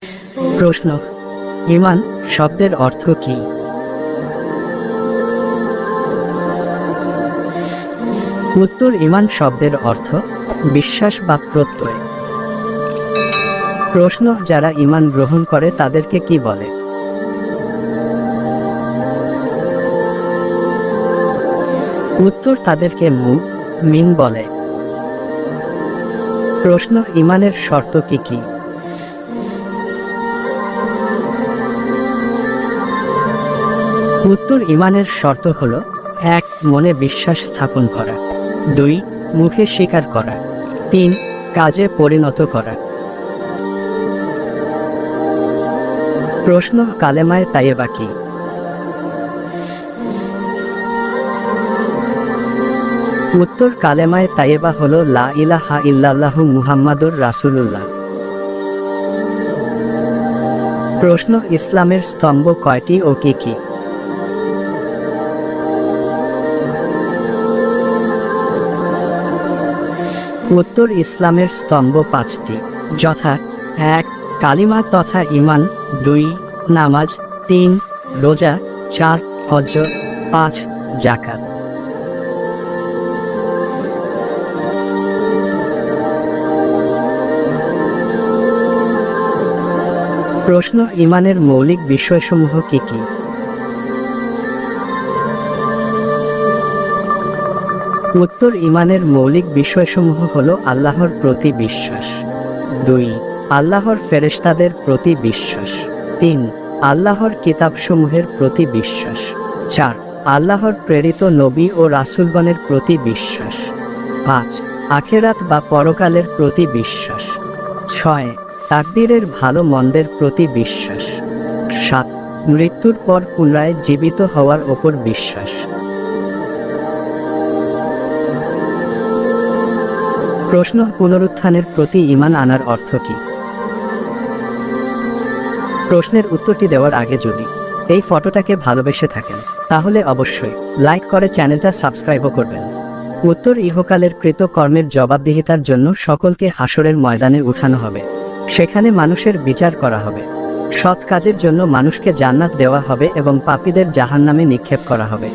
প্রশ্ন, ঈমান শব্দের অর্থ কি? উত্তর, ঈমান শব্দের অর্থ বিশ্বাস বা প্রত্যয়। প্রশ্ন, যারা ঈমান গ্রহণ করে তাদেরকে কি বলে? উত্তর, তাদেরকে মুমিন বলে। প্রশ্ন, ঈমানের শর্ত কি কি? উত্তর, ঈমানের শর্ত হল: 1. মনে বিশ্বাস স্থাপন করা, 2. মুখে স্বীকার করা, 3. কাজে পরিণত করা। প্রশ্ন, কালেমায়ে তাইয়েবা কি? উত্তর, কালেমায়ে তাইয়েবা হল লা ইলাহা ইল্লাল্লাহু মুহাম্মাদুর রাসূলুল্লাহ। প্রশ্ন, ইসলামের স্তম্ভ কয়টি ও কি কি? উত্তর, ইসলামের স্তম্ভ 5টি, যথা: 1. কালিমা তথা ঈমান, 2. নামাজ, 3. রোজা, 4. হজ্জ, 5. যাকাত। প্রশ্ন, ঈমানের মৌলিক বিষয়সমূহ কি কি? উত্তর, ঈমানের মৌলিক বিষয়সমূহ হল: আল্লাহর প্রতি বিশ্বাস, 2. আল্লাহর ফেরেশতাদের প্রতি বিশ্বাস, 3. আল্লাহর কিতাবসমূহের প্রতি বিশ্বাস, 4. আল্লাহর প্রেরিত নবী ও রাসূলগণের প্রতি বিশ্বাস, 5. আখিরাত বা পরকালের প্রতি বিশ্বাস, 6. তাকদীরের ভালো মন্দের প্রতি বিশ্বাস, 7. মৃত্যুর পর পুনরায় জীবিত হওয়ার ওপর বিশ্বাস। প্রশ্ন, পুনরুত্থানের প্রতি ঈমান আনার অর্থ কি? প্রশ্নের উত্তরটি দেওয়ার আগে যদি এই ফটোটাকে ভালোবেসে থাকেন তাহলে অবশ্যই লাইক করে চ্যানেলটা সাবস্ক্রাইবও করবেন। উত্তর, ইহকালের কৃত কর্মের জবাবদিহিতার জন্য সকলকে হাসরের ময়দানে উঠানো হবে। সেখানে মানুষের বিচার করা হবে। সৎ কাজের জন্য মানুষকে জান্নাত দেওয়া হবে এবং পাপীদের জাহান্নামে নিক্ষেপ করা হবে।